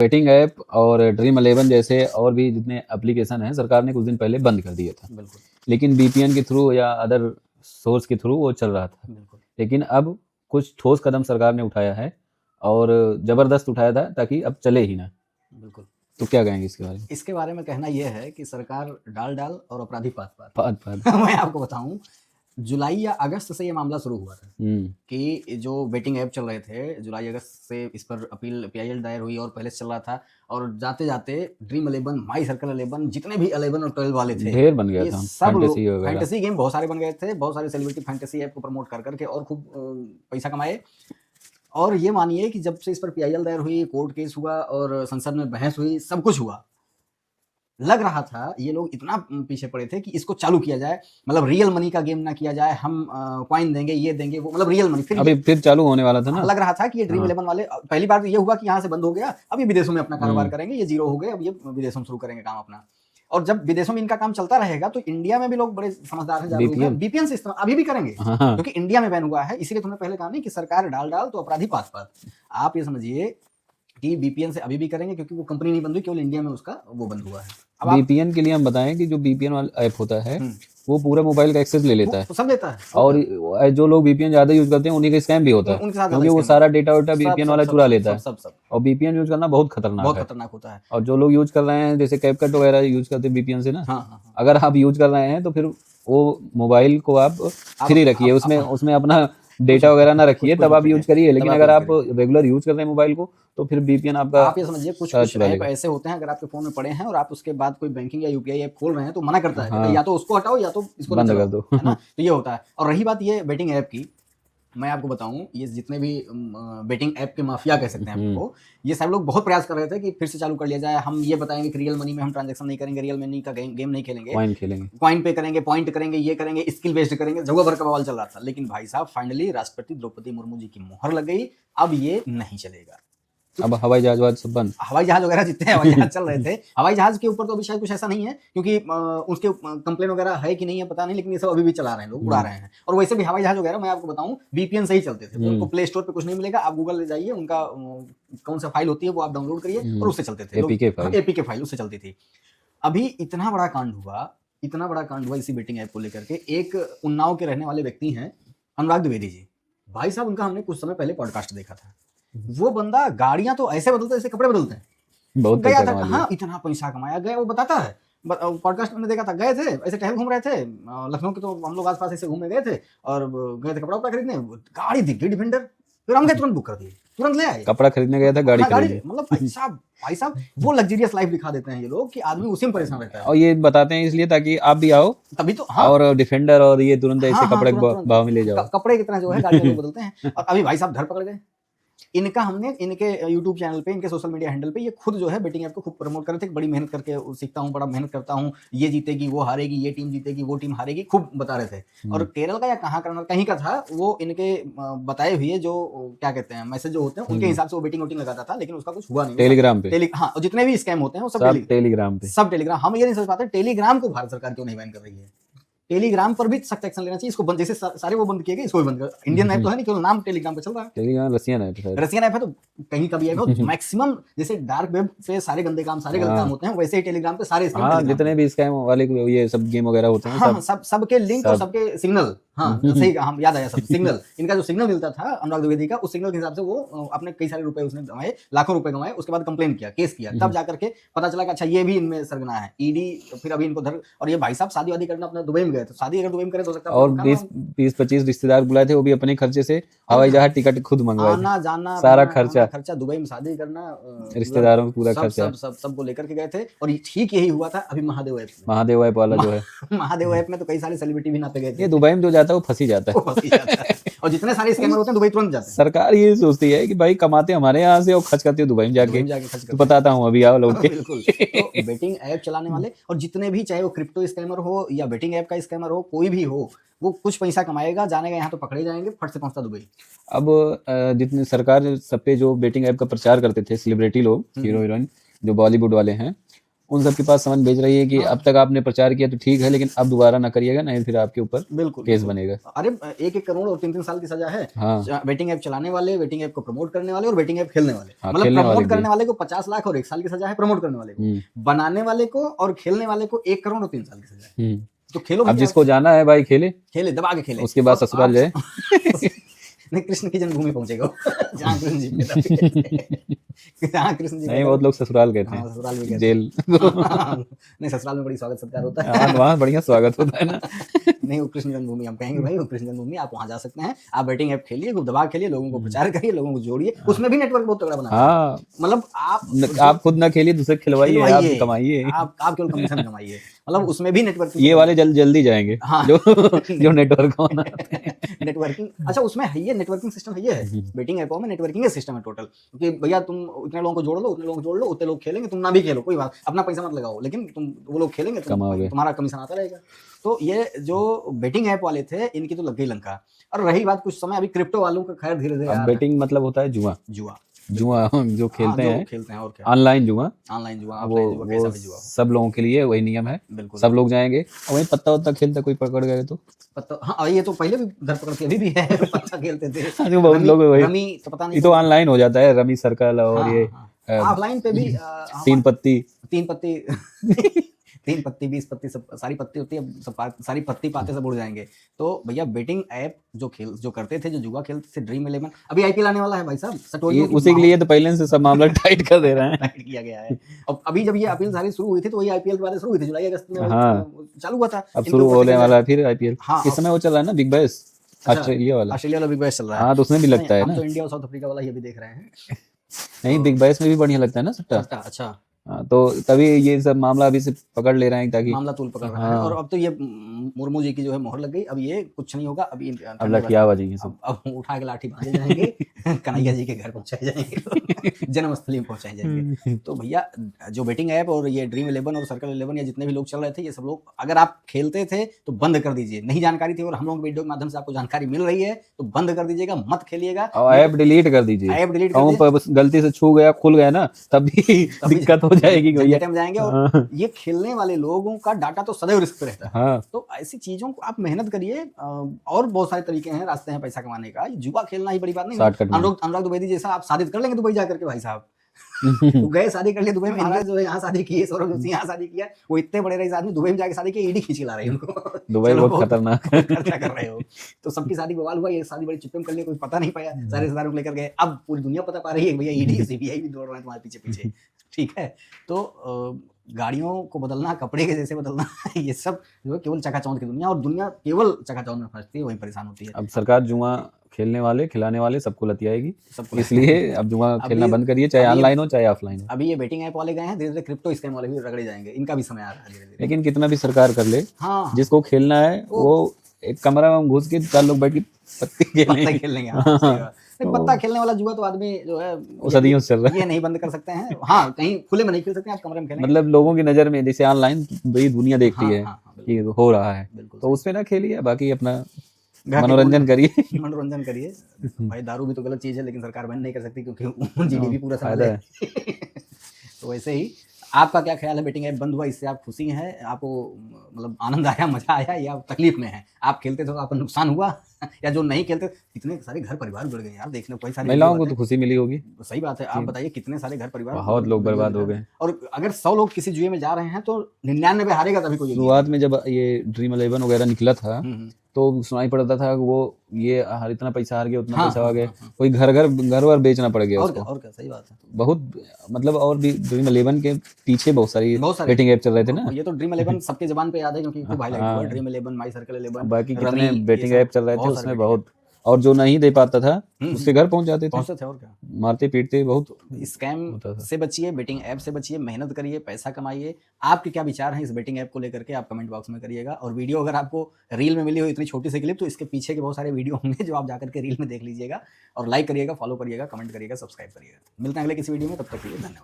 Betting app और dream 11 जैसे और भी जितने एप्लीकेशन हैं सरकार ने कुछ दिन पहले बंद कर दिया था। बिल्कुल लेकिन बीपीएन के थ्रू या अदर सोर्स के थ्रू वो चल रहा था। बिल्कुल। लेकिन अब कुछ ठोस कदम सरकार ने उठाया है और जबरदस्त उठाया था ताकि अब चले ही ना। बिल्कुल। तो क्या कहेंगे इसके बारे में? इसके बारे में कहना यह है कि सरकार डाल डाल और अपराधी पात पात। पात पात। मैं आपको बताऊं, जुलाई या अगस्त से ये मामला शुरू हुआ था कि जो बेटिंग ऐप चल रहे थे, जुलाई अगस्त से इस पर अपील पीआईएल दायर हुई और पहले से चल रहा था। और जाते जाते ड्रीम 11, माई सर्कल 11, जितने भी 11 और 12 वाले थे, ढेर बन गया ये था। सब लोग फैंटेसी वगैरह। फैंटेसी गेम बहुत सारे बन गए थे। बहुत सारे सेलिब्रिटी फैंटेसी ऐप को प्रमोट कर करके और खूब पैसा कमाए। और ये मानिए कि जब से इस पर पीआईएल दायर हुई, कोर्ट केस हुआ और संसद में बहस हुई, सब कुछ हुआ, लग रहा था ये लोग इतना पीछे पड़े थे कि इसको चालू किया जाए, मतलब रियल मनी का गेम ना किया जाए, हम कॉइन देंगे, ये देंगे, वो, मतलब रियल मनी। फिर चालू होने वाला था ना। लग रहा था कि ये ड्रीम 11 वाले, पहली बार ये हुआ कि यहाँ से बंद हो गया, अब ये विदेशों में अपना कारोबार करेंगे, ये जीरो हो गए, अब ये विदेशों में शुरू करेंगे काम अपना। और जब विदेशों में इनका काम चलता रहेगा तो इंडिया में भी लोग बड़े समझदार हैं, बीपीएन से इस्तेमाल अभी भी करेंगे, क्योंकि इंडिया में बैन हुआ है। इसीलिए तुमने पहले कहा नहीं कि सरकार डाल डाल तो अपराधी पात पात। आप ये समझिए कि बीपीएन से अभी भी करेंगे, क्योंकि वो कंपनी नहीं बंद हुई, केवल इंडिया में उसका वो बंद हुआ है। अब बीपीएन के लिए हम बताएं कि जो बीपीएन वाला ऐप होता है वो पूरा मोबाइल का एक्सेस ले लेता है, सब लेता है। और जो लोग बीपीएन ज्यादा यूज करते हैं उन्हीं का स्कैम भी होता है, क्योंकि वो सारा डेटा वेटा बीपीएन वाला चुरा लेता है। और बीपीएन यूज करना बहुत खतरनाक होता है। और जो लोग यूज कर रहे हैं, जैसे कैपकट वगैरह यूज करते हैं बीपीएन से ना, अगर आप यूज कर रहे हैं तो फिर वो मोबाइल को आप फ्री रखिए, उसमें अपना डेटा वगैरह ना रखिए, तब आप यूज करिए। लेकिन अगर आप रेगुलर यूज कर रहे हैं मोबाइल को तो फिर बीपीएन आपका, आप ये समझिए कुछ ऐप ऐसे होते हैं, अगर आपके फोन में पड़े हैं और आप उसके बाद कोई बैंकिंग या यूपीआई ऐप खोल रहे हैं तो मना करता है, या तो उसको हटाओ या तो इसको बंद कर दो, है ना। तो ये होता है। और रही बात ये बेटिंग ऐप की, मैं आपको बताऊं, ये जितने भी बेटिंग ऐप के माफिया कह सकते हैं आपको, ये सब लोग बहुत प्रयास कर रहे थे कि फिर से चालू कर लिया जाए। हम ये बताएंगे कि रियल मनी में हम ट्रांजैक्शन नहीं करेंगे, रियल मनी का गेम नहीं खेलेंगे, कॉइन पे करेंगे, पॉइंट करेंगे, ये करेंगे, स्किल बेस्ड करेंगे, जगह भर का बवाल चल रहा था। लेकिन भाई साहब फाइनली राष्ट्रपति द्रौपदी मुर्मू जी की मुहर लग गई, अब ये नहीं चलेगा। अब हवाई जहाज सब बंद, हवाई जहाज वगैरह जितने हवाई जहाज चल रहे थे, हवाई जहाज के ऊपर तो अभी शायद कुछ ऐसा नहीं है, क्योंकि उसके कंप्लेन वगैरह है कि नहीं है पता नहीं, लेकिन ये सब अभी भी चला रहे हैं, लोग उड़ा रहे हैं। और वैसे भी हवाई जहाज वगैरह मैं आपको बताऊं बीपीएन से ही चलते थे, उनको प्ले स्टोर पे कुछ नहीं मिलेगा, आप गूगल ले जाइए, उनका कौन सा फाइल होती है वो आप डाउनलोड करिए और उससे चलते थे, एपीके फाइल उससे चलती थी। अभी इतना बड़ा कांड हुआ इसी बेटिंग ऐप को लेकर के। एक उन्नाव के रहने वाले व्यक्ति हैं अनुराग द्विवेदी जी, भाई साहब उनका हमने कुछ समय पहले पॉडकास्ट देखा था। वो बंदा गाड़ियां तो ऐसे बदलता है जैसे कपड़े बदलते हैं, बहुत गया था, हाँ इतना पैसा कमाया गया। वो बताता है, पॉडकास्ट में देखा था, गए थे ऐसे टहल घूम रहे थे लखनऊ के, तो हम लोग आसपास ऐसे घूमने गए थे और गए थे कपड़ा उपड़ा खरीदने, गाड़ी दिख गई डिफेंडर, फिर हम गए तुरंत बुक कर दिए, तुरंत ले आए। कपड़ा खरीदने गया था, गाड़ी मतलब भाई साहब वो लग्जरियस लाइफ दिखा देते हैं ये लोग कि आदमी उसी में परेशान रहता है। और ये बताते हैं इसलिए ताकि आप भी आओ, तभी तो। और डिफेंडर और ये तुरंत ऐसे कपड़े भाव में ले जाओ, कपड़े कितना जो है गाड़ी लोग बदलते हैं। और अभी भाई साहब धर पकड़ गए। इनका हमने इनके यूट्यूब चैनल पे, इनके सोशल मीडिया हैंडल पे ये खुद जो है बेटिंग ऐप को खूब प्रमोट कर रहे थे, बड़ी मेहनत करके सीखता हूँ, बड़ा मेहनत करता हूँ, ये जीतेगी वो हारेगी, ये टीम जीतेगी वो टीम हारेगी, खूब बता रहे थे। और केरल का या कहीं का था वो, इनके बताए हुए जो क्या कहते हैं मैसेज जो होते हैं उनके हिसाब से वो बेटिंग लगाता था, लेकिन उसका कुछ हुआ नहीं। टेलीग्राम पे, हाँ, जितने भी स्कैम होते हैं वो सब टेलीग्राम पे, सब टेलीग्राम। हम ये नहीं समझ पाते टेलीग्राम को भारत सरकार क्यों नहीं बैन कर रही है। टेलीग्राम पर भी सख्त एक्शन लेना चाहिए, इसको बंद, जैसे सारे वो बंद किए गए, इसको भी बंद कर। इंडियन ऐप तो है नहीं, केवल नाम टेलीग्राम पे चल रहा है। टेलीग्राम रसियन ऐप है, तो कहीं का भी है। मैक्सिमम जैसे डार्क वेब पे सारे गंदे काम, सारे गलत काम होते हैं, वैसे ही टेलीग्राम पे सारे स्कैम, जितने भी स्कैम वाले ये सब गेम वगैरह होते हैं, सबके लिंक और सबके सिग्नल, हाँ सही, हम याद आया सब सिग्नल। इनका जो सिग्नल मिलता था अनुराग द्विवेदी का, उस सिग्नल के हिसाब से वो अपने कई सारे रुपए उसने कमाए, लाखों रुपए कमाए। उसके बाद कंप्लेन किया, केस किया, तब जाकर के पता चला कि अच्छा ये भी इनमें सरगना है, ईडी फिर अभी इनको धर। और ये भाई साहब शादी वादी करना अपना दुबई में गए थे, शादी अगर दुबई में करे तो सकता है। और 20-25 रिश्तेदार बुलाए थे, वो भी अपने खर्चे से, हवाई जहाज टिकट खुद मंगवाए, आना जाना सारा खर्चा दुबई में शादी करना, रिश्तेदारों में पूरा खर्चा, सबको लेकर के गए थे। और ठीक यही हुआ था अभी महादेव ऐप वाला जो है। महादेव ऐप में तो कई सारे सेलिब्रिटी भी नाते गए थे। ये दुबई में जो जाता है वो फंसी जाता है, और जितने सारे स्कैमर होते हैं दुबई तुरंत जाते हैं। सरकार ये सोचती है कि भाई कमाते हमारे यहाँ से और खर्च करते दुबई में जाके तो बताता हूँ, अभी आओ लोग। बिल्कुल। तो बेटिंग ऐप चलाने वाले और जितने भी, चाहे वो क्रिप्टो स्कैमर हो या बेटिंग ऐप का स्कैमर हो, कोई भी हो, वो कुछ पैसा कमाएगा, जानेगा यहाँ तो पकड़े जाएंगे, फट से पहुंचता दुबई। अब जितने सरकार सब पे जो बेटिंग ऐप का प्रचार करते थे सेलिब्रिटी लोग, हीरो हीरोइन जो बॉलीवुड वाले हैं, उन सब के पास समन भेज रही है कि अब तक आपने प्रचार किया तो ठीक है, लेकिन अब दोबारा ना करिएगा, नहीं फिर आपके ऊपर बिल्कुल केस बनेगा। अरे 1-1 करोड़ और 3-3 साल की सजा है। हाँ। बेटिंग ऐप चलाने वाले, बेटिंग ऐप को प्रमोट करने वाले और बेटिंग ऐप खेलने वाले। हाँ, मतलब खेलने वाले प्रमोट भी। करने वाले को 50 लाख और 1 साल की सजा है, प्रमोट करने वाले को, बनाने वाले को और खेलने वाले को 1 करोड़ और 3 साल की सजा है। तो खेलो अब जिसको जाना है भाई खेले दबा के खेले, उसके बाद ससुराल जाए। नहीं, कृष्ण की जन्मभूमि पहुंचेगा जहाँ कृष्ण जी जहाँ कृष्ण जी नहीं, बहुत लोग ससुराल कहते हैं। ससुराल भी कहते जेल। हैं। नहीं, ससुराल में बड़ी स्वागत सत्कार होता है। हाँ, वहाँ बढ़िया स्वागत होता है ना। नहीं, वो कृष्ण जन्मभूमि हम कहेंगे भाई, वो कृष्ण जन्मभूमि, आप वहाँ जा सकते हैं। आप बेटिंग ऐप खेलिए, खूब दबा खेलिए, लोगों को प्रचार करिए, लोगों को जोड़िए, उसमें भी नेटवर्क बहुत तगड़ा बना। हाँ, मतलब आप खुद ना खेलिए, दूसरे खिलवाइए, आप कमाइए, आप केवल कमीशन कमाइए। मतलब उसमें भी नेटवर्क, ये वाले जल्दी जाएंगे। हाँ। जो नेटवर्क नेटवर्किंग, अच्छा उसमें है ये नेटवर्किंग सिस्टम है, ये है बेटिंग ऐपों में नेटवर्किंग सिस्टम है टोटल, कि भैया तुम इतने लोगों को जोड़ लो, उतने लोगों को जोड़ लो, उतने लोग खेलेंगे, तुम ना भी खेलो कोई बात, अपना पैसा मत लगाओ, लेकिन वो लोग खेलेंगे, तुम्हारा कमीशन आता रहेगा। तो ये जो बेटिंग ऐप वाले थे, इनकी तो लग गई लंका। और रही बात कुछ समय अभी क्रिप्टो वालों का, खैर धीरे धीरे बेटिंग मतलब होता है जुआ जो खेलते हैं और क्या, ऑनलाइन जुआ, वो सब लोगों के लिए वही नियम है, सब लोग जाएंगे। और वही पत्ता वत्ता खेलता कोई पकड़ गए तो पत्ता, हाँ ये तो पहले भी धरपकड़ के अभी भी है, पत्ता खेलते थे बहुत लोग वही, रमी तो पता नहीं, ये तो ऑनलाइन हो जाता है, रमी सर्कल और ये ऑफलाइन पे भी तीन पत्ती 3 पत्ती 20 पत्ती सब सारी पत्ती होती है, सब सारी पत्ती पाते सब उड़ जाएंगे। तो भैया बेटिंग ऐप जो करते थे, जो जुआ खेलते थे, ड्रीम 11 अभी आईपीएल आने वाला है भाई साहब, सटोरियों की उसी के लिए तो पहले से सब मामला टाइट कर दे रहे हैं। टाइट किया गया है। अब अभी जब ये आईपीएल सारी शुरू हुई थी, तो वही आईपीएल के बाद शुरू हुई थी, जुलाई अगस्त में चालू हुआ था, अब शुरू होने वाला है फिर आईपीएल। इस समय वो चल रहा है ना बिग बैश, ऑस्ट्रेलिया वाला बिग बैश चल रहा है। हाँ, तो उसमें भी लगता है ना, तो इंडिया और साउथ अफ्रीका वाला ये भी देख रहे हैं। नहीं, बिग बैश में भी बढ़िया लगता है ना सट्टा। अच्छा, तो तभी ये सब मामला अभी से पकड़ ले रहे हैं, ताकि मामला तूल पकड़ रहा है। और अब तो ये मुर्मू जी की जो है मोहर लग गई, अब ये कुछ नहीं होगा, अब लठिया बजेंगे सब, अब उठा के लाठी बांधे जाएंगे, कन्हैया जी के घर पहुंचाए जाएंगे, जन्मस्थली में पहुंचाए जाएंगे। तो भैया जो बेटिंग ऐप और ये ड्रीम 11 और सर्कल 11 या जितने भी लोग चल रहे थे, ये सब लोग अगर आप खेलते थे तो बंद कर दीजिए, नहीं जानकारी थी और हम लोगों के वीडियो के माध्यम से आपको जानकारी मिल रही है, तो बंद कर दीजिएगा, मत खेलिएगा, ऐप डिलीट कर दीजिए। ऐप डिलीट गलती से छू गया, खुल गया ना, तब भी दिक्कत हो जाएगी भैया, जाएंगे। और ये खेलने वाले लोगों का डाटा तो सदैव रिस्क पे रहता है। हाँ। तो ऐसी चीजों को आप मेहनत करिए, और बहुत सारे तरीके हैं, रास्ते हैं पैसा कमाने का, जुआ खेलना ही बड़ी बात नहीं। अनुराग द्विवेदी जैसा आप शादी कर लेंगे दुबई जाकर के भाई साहब, तो गए शादी कर लिए दुबई में, जो है यहाँ शादी की है, सौरभ जोशी यहाँ शादी किया, वो इतने बड़े रईस आदमी दुबई में जाके शादी की, ईडी खींच ला रही है उनको, दुबई बहुत खतरनाक खर्चा कर रहे हो। तो सबकी शादी बवाल हुआ, ये शादी बड़ी चुप्पे में कर लिया, कोई पता नहीं पाया, सारे रिश्तेदारों को लेकर गए, अब पूरी दुनिया पता पा रही है भैया ईडी सीबीआई भी दौड़ रहा है तुम्हारे पीछे पीछे। ठीक है, तो गाड़ियों को बदलना, कपड़े के जैसे बदलना, ये सब जो है केवल चकाचौंध की दुनिया, और दुनिया केवल चकाचौंध में फंसती है, वही परेशान होती है। अब सरकार जुआ खेलने वाले, खिलाने वाले सबको लतियाएगी, इसलिए अब जुआ खेलना बंद करिए, चाहे ऑनलाइन हो चाहे ऑफलाइन हो। अभी ये बेटिंग ऐप वाले गए हैं, धीरे धीरे क्रिप्टो स्कैम वाले भी रगड़े जाएंगे, इनका भी समय आ रहा है धीरे धीरे। लेकिन कितना भी सरकार कर ले, हाँ, जिसको खेलना है वो एक कमरा में घुस के 4 लोग बैठ के पत्ते खेलेंगे। पत्ता खेलने वाला जुआ तो आदमी जो है वो सदियों से चल रहा है, ये नहीं बंद कर सकते हैं। हाँ, कहीं खुले में नहीं खेल सकते, आप कमरे में खेलेंगे। मतलब लोगों की नजर में जैसे ऑनलाइन बड़ी दुनिया देखती है कि हो रहा है, तो उसपे ना खेलिए, बाकी अपना मनोरंजन करिए। भाई दारू भी तो गलत चीज है, लेकिन सरकार बैन नहीं कर सकती, क्योंकि जीडीपी पूरा फायदा है। तो वैसे ही आपका क्या ख्याल है, बेटिंग ऐप बंद हुआ, इससे आप खुशी हैं, आपको मतलब आनंद आया, मजा आया, या तकलीफ में है? आप खेलते थे तो आपको नुकसान हुआ, या जो नहीं खेलते, कितने सारे घर परिवार जुड़ गए यार, देखने कोई सारी महिलाओं को तो खुशी मिली होगी। सही बात है, आप बताइए कितने सारे घर परिवार, बहुत लोग बर्बाद हो गए। और अगर 100 लोग किसी जुए में जा रहे हैं तो 99 हारेगा तभी कोई। शुरुआत में जब ये ड्रीम 11 वगैरह निकला था, तो सुनाई पड़ता था कि वो ये इतना पैसा हार गया, उतना पैसा आ गया, कोई घर बेचना पड़ गया उसको। और क्या, सही बात है। बहुत मतलब, और भी ड्रीम 11 के पीछे बहुत सारी बेटिंग ऐप चल रहे थे ना। ये तो ड्रीम 11 सबके जबान पे याद है, क्योंकि खूब हाईलाइट हुआ, ड्रीम 11, माई सर्कल 11, बाकी कितने बेटिंग ऐप चल रहे थे उसमें बहुत। और जो नहीं दे पाता था उसके घर पहुंच जाते थे, और क्या, मारते पीटते। बहुत स्कैम से बचिए, बेटिंग ऐप से बचिए, मेहनत करिए, पैसा कमाइए। आपके क्या विचार हैं इस बेटिंग ऐप को लेकर के, आप कमेंट बॉक्स में करिएगा। और वीडियो अगर आपको रील में मिली हो इतनी छोटी सी क्लिप, तो इसके पीछे के बहुत सारे वीडियो होंगे जो आप जाकर के रील में देख लीजिएगा। और लाइक करिएगा, फॉलो करिएगा, कमेंट करिएगा, सब्सक्राइब करिएगा। मिलते हैं अगले किसी वीडियो में, तब तक के लिए धन्यवाद।